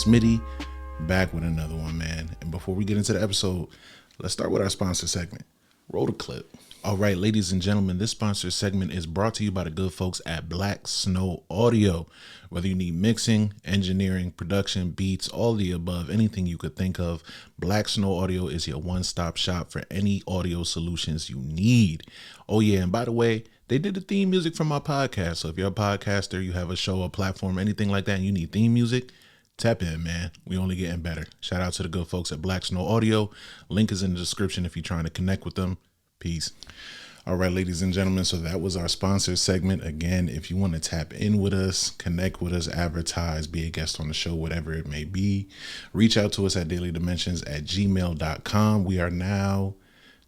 Smitty, back with another one, man. And before we get into the episode, let's start with our sponsor segment. Roll the clip. All right, ladies and gentlemen, this sponsor segment is brought to you by the good folks at Black Snow Audio. Whether you need mixing, engineering, production, beats, all the above, anything you could think of, Black Snow Audio is your one-stop shop for any audio solutions you need. Oh yeah, and by the way, they did the theme music for my podcast. So if you're a podcaster, you have a show, a platform, anything like that, and you need theme music, tap in, man. We only getting better. Shout out to the good folks at Black Snow Audio. Link is in the description if you're trying to connect with them. Peace. All right, ladies and gentlemen, so that was our sponsor segment. Again, if you want to tap in with us, connect with us, advertise, be a guest on the show, whatever it may be, reach out to us at dailydimensions@gmail.com. We are now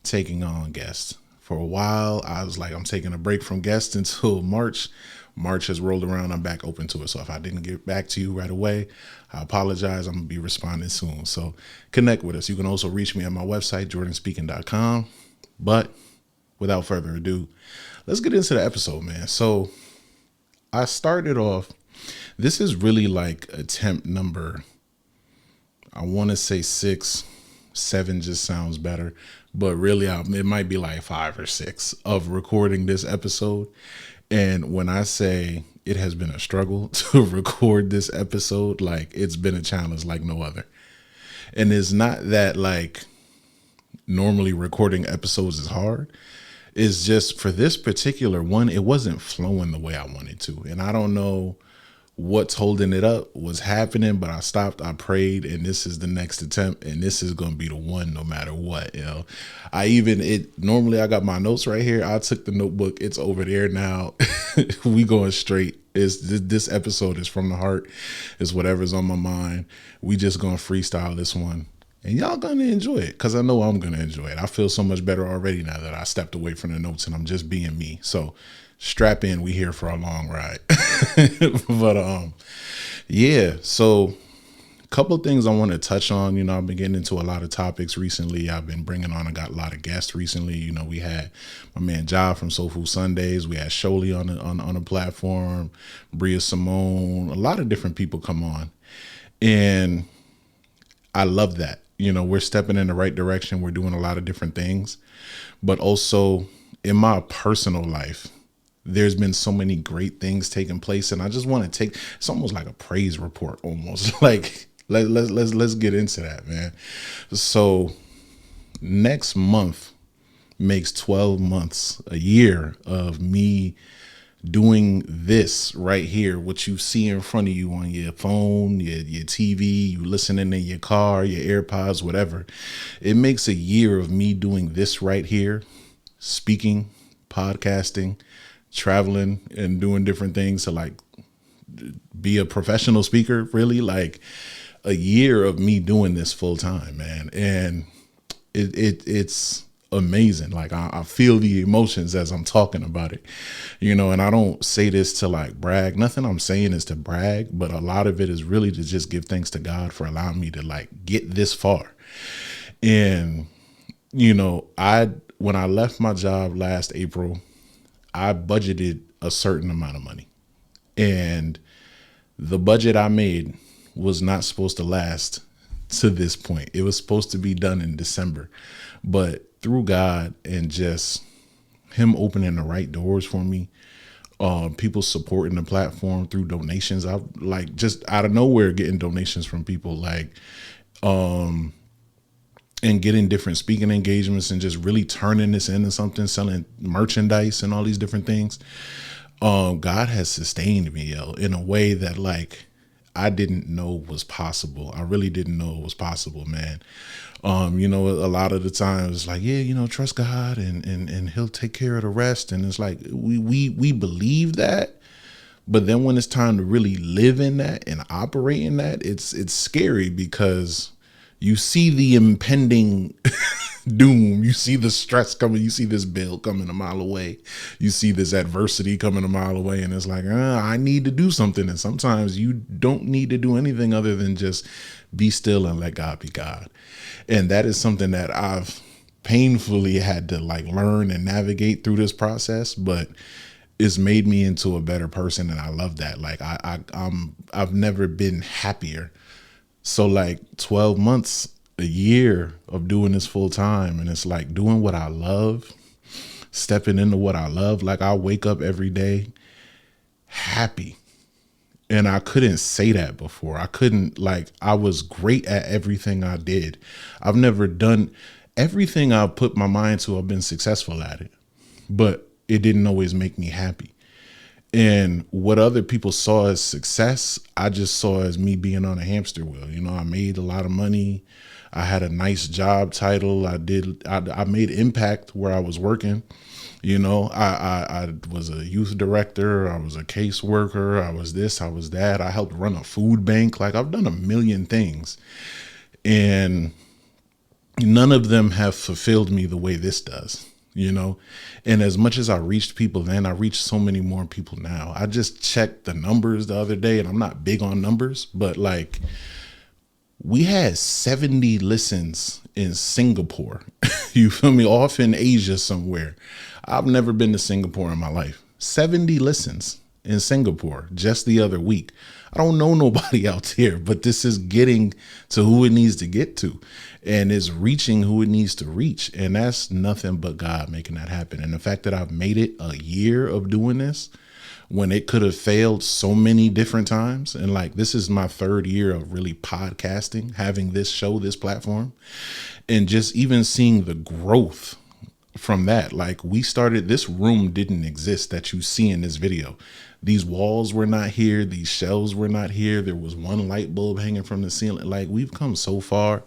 taking on guests. For a while, I was like, I'm taking a break from guests until March. March has rolled around. I'm back open to it. So if I didn't get back to you right away, I apologize. I'm going to be responding soon. So connect with us. You can also reach me on my website, jordanspeaking.com. But without further ado, let's get into the episode, man. So I started off, this is really like attempt number, I want to say 6, 7 just sounds better, but really it might be like 5 or 6 of recording this episode. And when I say it has been a struggle to record this episode, like it's been a challenge like no other. And it's not that like normally recording episodes is hard. It's just for this particular one, it wasn't flowing the way I wanted to. And I don't know what's holding it up, what's happening, but I stopped, I prayed, and this is the next attempt, and this is going to be the one no matter what, you know. Normally I got my notes right here. I took the notebook. It's over there now. We going straight. This episode is from the heart. It's whatever's on my mind. We just going to freestyle this one. And y'all going to enjoy it because I know I'm going to enjoy it. I feel so much better already now that I stepped away from the notes and I'm just being me. So strap in. We here for a long ride. But yeah, so a couple of things I want to touch on. You know, I've been getting into a lot of topics recently. I've been bringing on, I got a lot of guests recently. You know, we had my man Ja from Soul Food Sundays. We had Sholey on the platform, Bria Simone, a lot of different people come on. And I love that. You know, we're stepping in the right direction. We're doing a lot of different things, but also in my personal life, there's been so many great things taking place. And I just want to it's almost like a praise report, almost like let's get into that, man. So next month makes 12 months, a year of me doing this right here, what you see in front of you on your phone, your TV, you listening in your car, your AirPods, whatever. It makes a year of me doing this right here, speaking, podcasting, traveling, and doing different things to like be a professional speaker, really like a year of me doing this full time, man. And it's amazing. Like I feel the emotions as I'm talking about it, you know, and I don't say this to like brag. Nothing I'm saying is to brag, but a lot of it is really to just give thanks to God for allowing me to like get this far. And, you know, when I left my job last April, I budgeted a certain amount of money, and the budget I made was not supposed to last to this point. It was supposed to be done in December, but through God and just him opening the right doors for me, people supporting the platform through donations. I like just out of nowhere getting donations from people like, and getting different speaking engagements and just really turning this into something, selling merchandise and all these different things. God has sustained me, yo, in a way that like I didn't know was possible. I really didn't know it was possible, man. You know, a lot of the times it's like, yeah, you know, trust God and he'll take care of the rest. And it's like, we believe that, but then when it's time to really live in that and operate in that, it's scary because you see the impending doom. You see the stress coming. You see this bill coming a mile away. You see this adversity coming a mile away. And it's like, I need to do something. And sometimes you don't need to do anything other than just be still and let God be God. And that is something that I've painfully had to like learn and navigate through this process, but it's made me into a better person. And I love that. Like I've never been happier So like 12 months, a year of doing this full time. And it's like doing what I love, stepping into what I love. Like I wake up every day happy. And I couldn't say that before. I couldn't, like, I was great at everything I did. I've never done everything I put my mind to, I've been successful at it, but it didn't always make me happy. And what other people saw as success, I just saw as me being on a hamster wheel. You know, I made a lot of money. I had a nice job title. I made impact where I was working. You know, I was a youth director. I was a caseworker. I was this, I was that. I helped run a food bank. Like I've done a million things, and none of them have fulfilled me the way this does, you know? And as much as I reached people then, I reached so many more people now. I just checked the numbers the other day, and I'm not big on numbers, but like we had 70 listens in Singapore. You feel me? Off in Asia somewhere. I've never been to Singapore in my life. 70 listens in Singapore just the other week. I don't know nobody out there, but this is getting to who it needs to get to, and is reaching who it needs to reach. And that's nothing but God making that happen. And the fact that I've made it a year of doing this when it could have failed so many different times. And like, this is my third year of really podcasting, having this show, this platform, and just even seeing the growth from that. Like we started, this room didn't exist that you see in this video. These walls were not here. These shelves were not here. There was one light bulb hanging from the ceiling. Like we've come so far,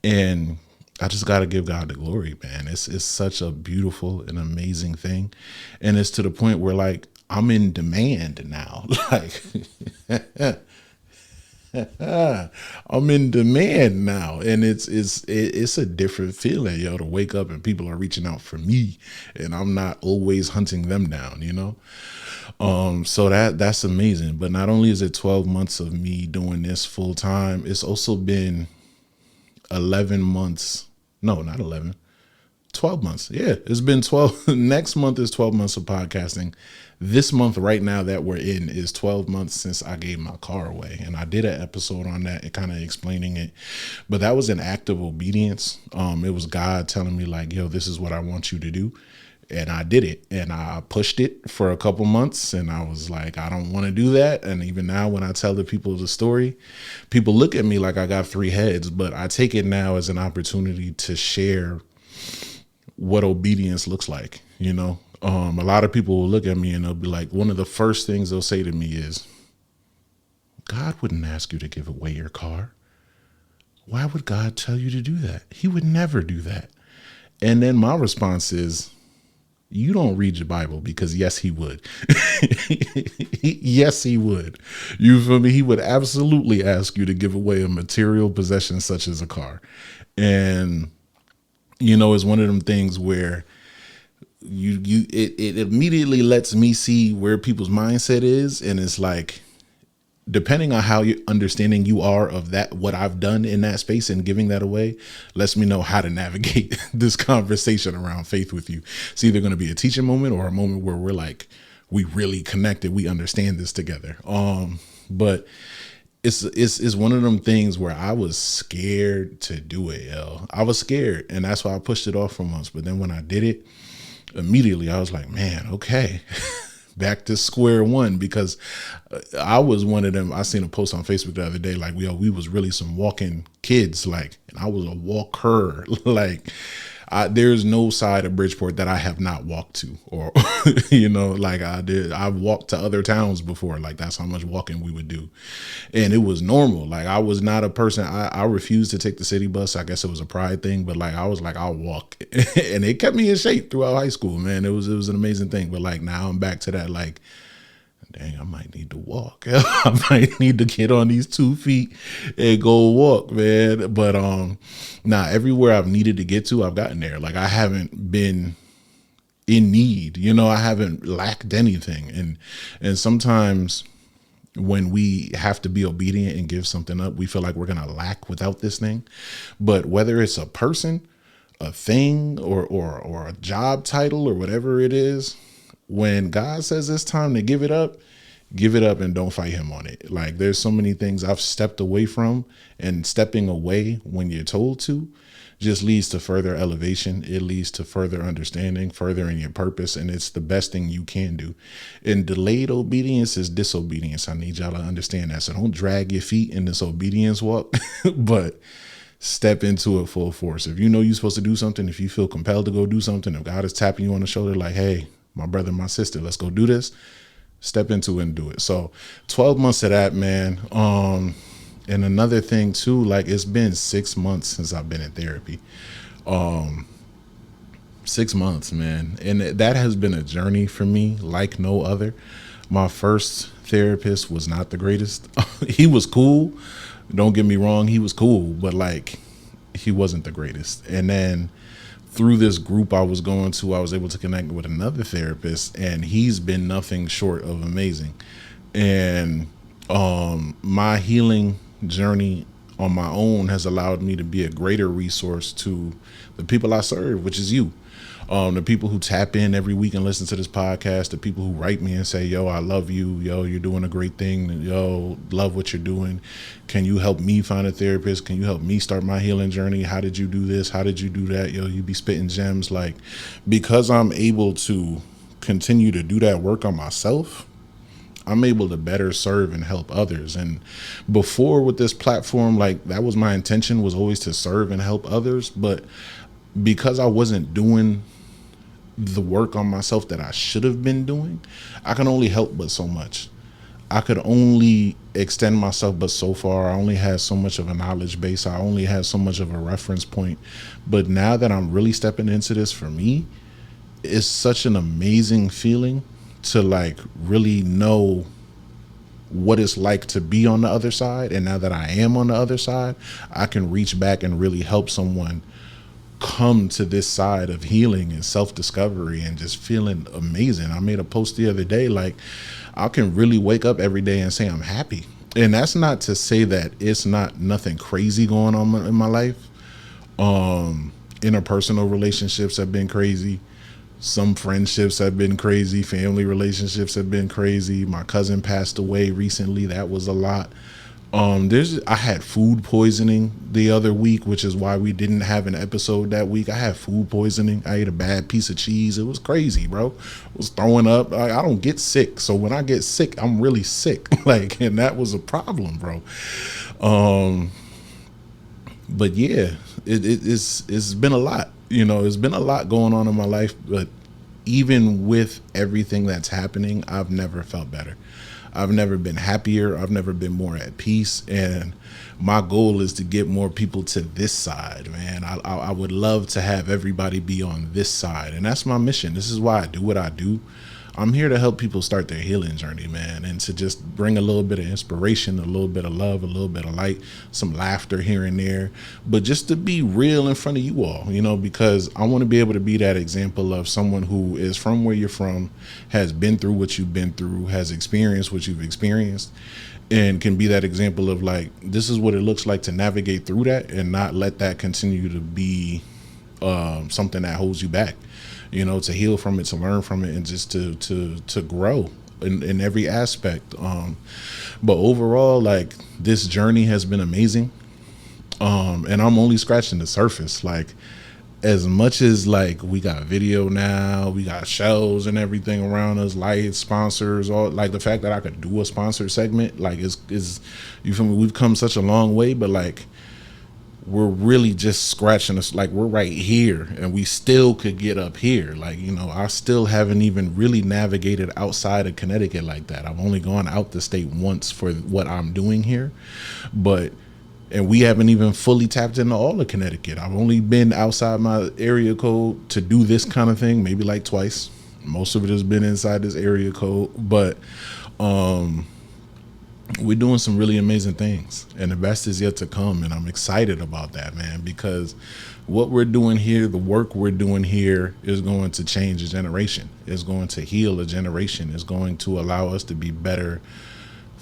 and I just got to give God the glory, man. It's such a beautiful and amazing thing. And it's to the point where like, I'm in demand now. Like I'm in demand now, and it's a different feeling, yo, to wake up and people are reaching out for me, and I'm not always hunting them down, you know. So that's amazing. But not only is it 12 months of me doing this full time, it's also been 11 months. No, not 11. 12 months. Yeah, it's been 12. Next month is 12 months of podcasting. This month right now that we're in is 12 months since I gave my car away. And I did an episode on that and kind of explaining it. But that was an act of obedience. It was God telling me like, yo, this is what I want you to do. And I did it, and I pushed it for a couple months, and I was like, I don't want to do that. And even now when I tell the people the story, people look at me like I got three heads, but I take it now as an opportunity to share what obedience looks like. You know, a lot of people will look at me and they'll be like, one of the first things they'll say to me is, God wouldn't ask you to give away your car. Why would God tell you to do that? He would never do that. And then my response is, you don't read your Bible, because yes, he would. Yes, he would. You feel me? He would absolutely ask you to give away a material possession such as a car. And, you know, it's one of them things where it immediately lets me see where people's mindset is. And it's like, depending on how understanding you are of that, what I've done in that space and giving that away, lets me know how to navigate this conversation around faith with you. It's either going to be a teaching moment or a moment where we're like, we really connected. We understand this together. But it's one of them things where I was scared to do it, yo. I was scared, and that's why I pushed it off for months. But then when I did it, immediately I was like, man, okay. Back to square one, because I was one of them. I seen a post on Facebook the other day, like, we was really some walking kids, like, and I was a walker. Like, there's no side of Bridgeport that I have not walked to, or, you know, like I've walked to other towns before. Like, that's how much walking we would do. And it was normal. Like, I was not a person, I refused to take the city bus. I guess it was a pride thing, but like, I was like, I'll walk. And it kept me in shape throughout high school, man. It was an amazing thing. But like, now I'm back to that, like, dang, I might need to walk. I might need to get on these 2 feet and go walk, man. But everywhere I've needed to get to, I've gotten there. Like, I haven't been in need, you know, I haven't lacked anything. And sometimes when we have to be obedient and give something up, we feel like we're gonna lack without this thing. But whether it's a person, a thing, or a job title, or whatever it is, when God says it's time to give it up, give it up and don't fight him on it. Like, there's so many things I've stepped away from, and stepping away when you're told to just leads to further elevation. It leads to further understanding, furthering your purpose, and it's the best thing you can do. And delayed obedience is disobedience. I need y'all to understand that. So don't drag your feet in this obedience walk, but step into it full force. If you know you're supposed to do something, if you feel compelled to go do something, if God is tapping you on the shoulder like, hey, my brother, my sister, let's go do this, step into it and do it. So 12 months of that, man. And another thing too, like, it's been 6 months since I've been in therapy. 6 months, man. And that has been a journey for me like no other. My first therapist was not the greatest. He was cool. Don't get me wrong. He was cool, but like, he wasn't the greatest. And then through this group I was going to, I was able to connect with another therapist, and he's been nothing short of amazing. And my healing journey on my own has allowed me to be a greater resource to the people I serve, which is you. The people who tap in every week and listen to this podcast, the people who write me and say, yo, I love you. Yo, you're doing a great thing. Yo, love what you're doing. Can you help me find a therapist? Can you help me start my healing journey? How did you do this? How did you do that? Yo, you be spitting gems. Like, because I'm able to continue to do that work on myself, I'm able to better serve and help others. And before, with this platform, like, that was my intention, was always to serve and help others. But because I wasn't doing the work on myself that I should have been doing, I can only help but so much. I could only extend myself but so far. I only had so much of a knowledge base. I only had so much of a reference point. But now that I'm really stepping into this for me, it's such an amazing feeling to like really know what it's like to be on the other side. And now that I am on the other side, I can reach back and really help someone come to this side of healing and self-discovery and just feeling amazing. I made a post the other day, like, I can really wake up every day and say I'm happy. And that's not to say that it's not nothing crazy going on in my life. Interpersonal relationships have been crazy. Some friendships have been crazy. Family relationships have been crazy. My cousin passed away recently. That was a lot. I had food poisoning the other week, which is why we didn't have an episode that week. I had food poisoning. I ate a bad piece of cheese. It was crazy, bro. I was throwing up. I don't get sick. So when I get sick, I'm really sick. Like, and that was a problem, bro. But yeah, it's been a lot. You know, it's been a lot going on in my life, but even with everything that's happening, I've never felt better. I've never been happier. I've never been more at peace. And my goal is to get more people to this side, man. I would love to have everybody be on this side. And that's my mission. This is why I do what I do. I'm here to help people start their healing journey, man, and to just bring a little bit of inspiration, a little bit of love, a little bit of light, some laughter here and there, but just to be real in front of you all, you know, because I want to be able to be that example of someone who is from where you're from, has been through what you've been through, has experienced what you've experienced, and can be that example of like, this is what it looks like to navigate through that and not let that continue to be something that holds you back. You know, to heal from it, to learn from it, and just to grow in every aspect. But overall, like, this journey has been amazing. And I'm only scratching the surface. Like, as much as like we got video now, we got shows and everything around us, lights, sponsors, all, like, the fact that I could do a sponsored segment, like, is you feel me? We've come such a long way, but like, we're really just scratching us. Like, we're right here and we still could get up here. Like, you know, I still haven't even really navigated outside of Connecticut like that. I've only gone out the state once for what I'm doing here, and we haven't even fully tapped into all of Connecticut. I've only been outside my area code to do this kind of thing, maybe like twice. Most of it has been inside this area code, but we're doing some really amazing things, and the best is yet to come. And I'm excited about that, man, because what we're doing here, the work we're doing here, is going to change a generation. It's going to heal a generation. It's going to allow us to be better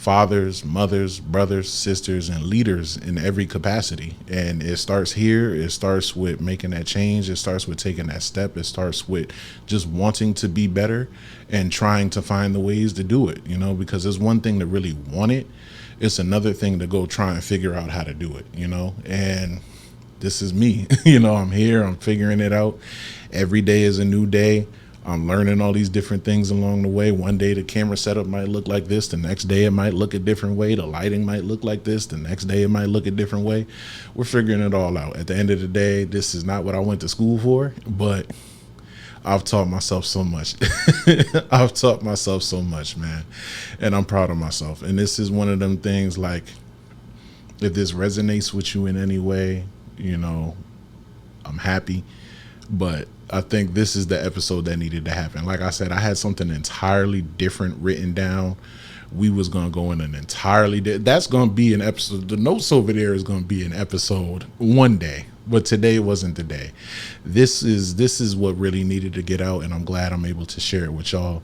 fathers, mothers, brothers, sisters, and leaders in every capacity. And it starts here. It starts with making that change. It starts with taking that step. It starts with just wanting to be better and trying to find the ways to do it, because it's one thing to really want it. It's another thing to go try and figure out how to do it, and this is me. I'm here, I'm figuring it out. Every day is a new day. I'm learning all these different things along the way. One day the camera setup might look like this. The next day it might look a different way. The lighting might look like this. The next day it might look a different way. We're figuring it all out. At the end of the day, this is not what I went to school for, but I've taught myself so much. I've taught myself so much, man. And I'm proud of myself. And this is one of them things, like, if this resonates with you in any way, I'm happy. But I think this is the episode that needed to happen. Like I said, I had something entirely different written down. We was going to go in an entirely that's going to be an episode. The notes over there is going to be an episode one day, but today wasn't the day. This is what really needed to get out, and I'm glad I'm able to share it with y'all.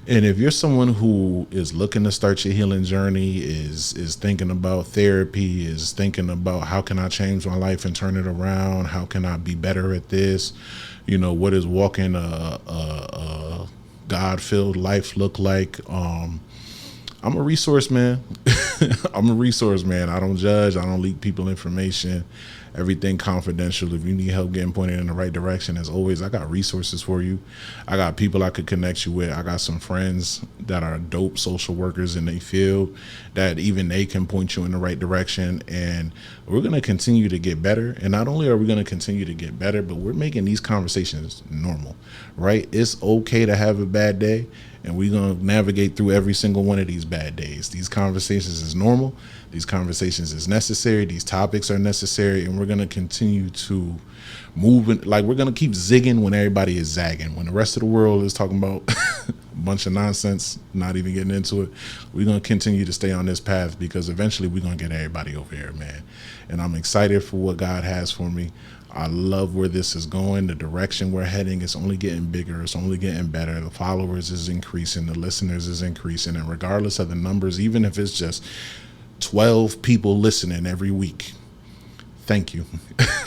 And if you're someone who is looking to start your healing journey, is thinking about therapy, is thinking about how can I change my life and turn it around, how can I be better at this, what does walking a God-filled life look like? I'm a resource, man. I'm a resource, man. I don't judge. I don't leak people information. Everything confidential. If you need help getting pointed in the right direction, as always, I got resources for you. I got people I could connect you with. I got some friends that are dope social workers in their field that even they can point you in the right direction. And we're going to continue to get better. And not only are we going to continue to get better, but we're making these conversations normal, right? It's okay to have a bad day. And we're going to navigate through every single one of these bad days. These conversations is normal. These conversations is necessary. These topics are necessary. And we're going to continue to move. We're going to keep zigging when everybody is zagging. When the rest of the world is talking about a bunch of nonsense, not even getting into it, we're going to continue to stay on this path, because eventually we're going to get everybody over here, man. And I'm excited for what God has for me. I love where this is going, the direction we're heading. It's only getting bigger. It's only getting better. The followers is increasing. The listeners is increasing. And regardless of the numbers, even if it's just 12 people listening every week, thank you.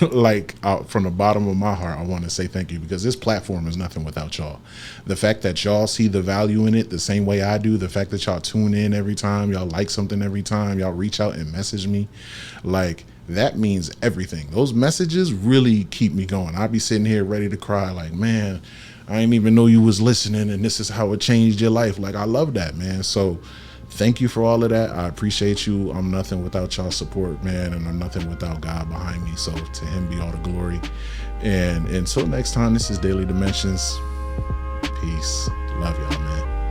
From the bottom of my heart, I want to say thank you, because this platform is nothing without y'all. The fact that y'all see the value in it the same way I do, the fact that y'all tune in every time, y'all like something every time, y'all reach out and message me, that means everything. Those messages really keep me going. I'll be sitting here ready to cry, like, man, I didn't even know you was listening, and this is how it changed your life. I love that, man. So thank you for all of that. I appreciate you. I'm nothing without y'all support, man, and I'm nothing without God behind me. So to him be all the glory. And until next time, this is Daily Dimensions. Peace. Love y'all, man.